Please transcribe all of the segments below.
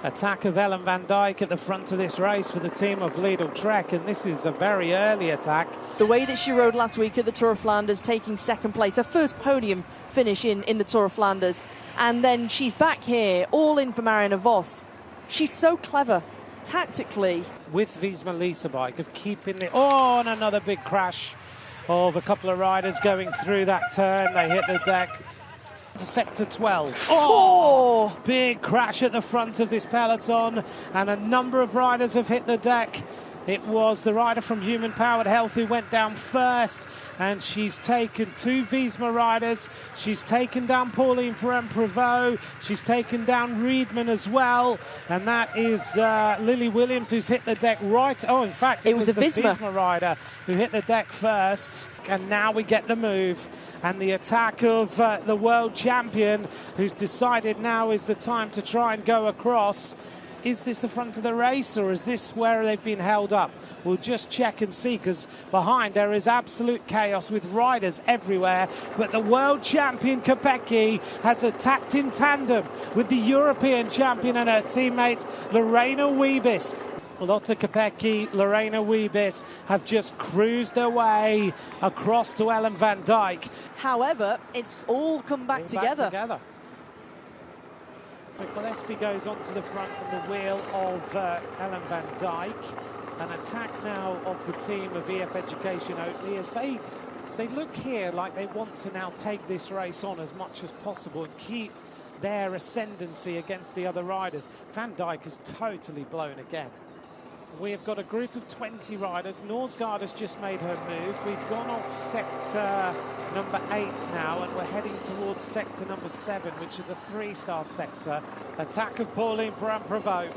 Attack of Ellen van Dijk at the front of this race for the team of Lidl Trek, and this is a very early attack. The way that she rode last week at the Tour of Flanders, taking second place, her first podium finish in the Tour of Flanders, and then she's back here, all in for Marianne Vos. She's so clever, tactically. With Visma Lease bike of keeping it, and another big crash of a couple of riders going through that turn. They hit the deck. To sector 12. Big crash at the front of this peloton, and a number of riders have hit the deck. It was the rider from Human Powered Health who went down first, and she's taken two Visma riders. She's taken down Pauline Ferrand-Prevot. She's taken down Reedman as well, and that is Lily Williams who's hit the deck right. Oh, in fact, it was the Visma rider who hit the deck first, and now we get the move. And the attack of the world champion, who's decided now is the time to try and go across. Is this the front of the race, or is this where they've been held up? We'll just check and see, because behind there is absolute chaos with riders everywhere. But the world champion Kopecky has attacked in tandem with the European champion and her teammate Lorena Wiebes. Lotte Kopecky, Lorena Wiebes have just cruised their way across to Ellen van Dijk. However, it's all come back together. Gillespie goes onto the front of the wheel of Ellen van Dijk. An attack now of the team of EF Education Oatley as they look here like they want to now take this race on as much as possible and keep their ascendancy against the other riders. Van Dijk is totally blown again. We have got a group of 20 riders. Norsgaard has just made her move. We've gone off sector number 8 now, and we're heading towards sector number 7, which is a 3-star sector. Attack of Pauline Ferrand-Prevot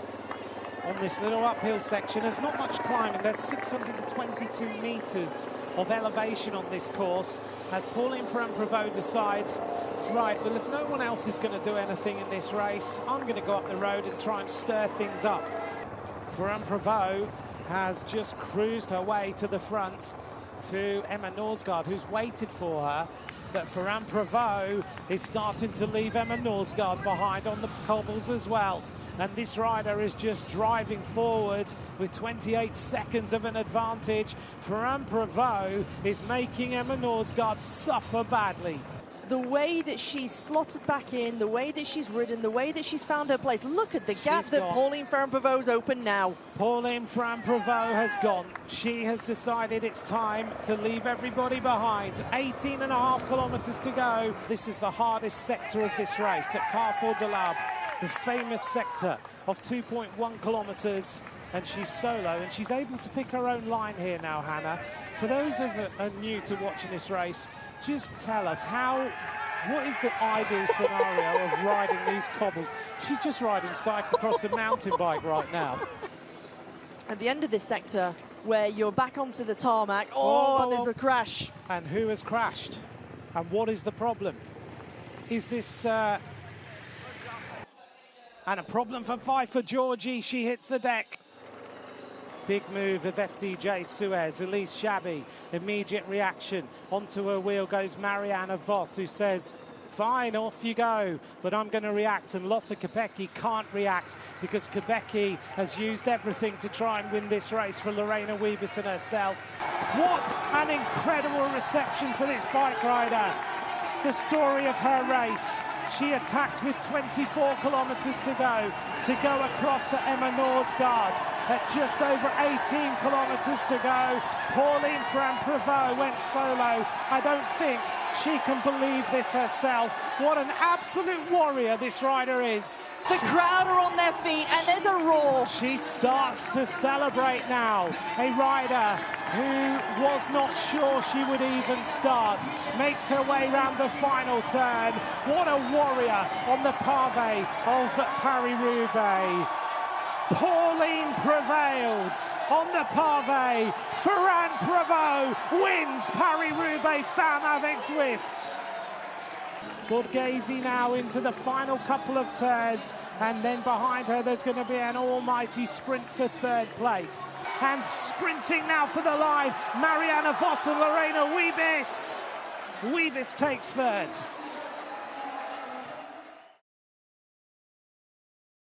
on this little uphill section. There's not much climbing. There's 622 metres of elevation on this course, as Pauline Ferrand-Prevot decides, right, well, if no one else is going to do anything in this race, I'm going to go up the road and try and stir things up. Ferrand-Prevot has just cruised her way to the front to Emma Norsgaard, who's waited for her. But Ferrand-Prevot is starting to leave Emma Norsgaard behind on the cobbles as well. And this rider is just driving forward with 28 seconds of an advantage. Ferrand-Prevot is making Emma Norsgaard suffer badly. The way that she's slotted back in, the way that she's ridden, the way that she's found her place. Look at the gap that Pauline Ferrand-Prevot's open now. Pauline Ferrand-Prevot has gone. She has decided it's time to leave everybody behind. 18.5 kilometres to go. This is the hardest sector of this race at Carrefour de l'Arbre, the famous sector of 2.1 kilometres. And she's solo, and she's able to pick her own line here now, Hannah. For those of are new to watching this race, just tell us what is the ideal scenario of riding these cobbles? She's just riding cyclocross and mountain bike right now. At the end of this sector, where you're back onto the tarmac, and there's a crash. And who has crashed? And what is the problem? Is this... and a problem for Pfeiffer Georgie. She hits the deck. Big move of FDJ Suez. Elise Shabby, immediate reaction. Onto her wheel goes Marianne Vos, who says, fine, off you go, but I'm going to react. And Lotte Kopecky can't react because Kopecky has used everything to try and win this race for Lorena Wiebes and herself. What an incredible reception for this bike rider. The story of her race. She attacked with 24 kilometres to go across to Emma Norsgaard at just over 18 kilometres to go. Pauline Ferrand-Prevot went solo. I don't think she can believe this herself. What an absolute warrior this rider is. The crowd are on their feet, and there's a roar. She starts to celebrate now. A rider who was not sure she would even start makes her way round the final turn. What a warrior on the pavé of Paris-Roubaix. Pauline prevails on the pavé. Ferrand-Prevot wins Paris-Roubaix Femmes avec Zwift. Borghese now into the final couple of turns, and then behind her there's going to be an almighty sprint for third place. And sprinting now for the line, Marianne Vos and Lorena Wiebes. Wiebes takes third.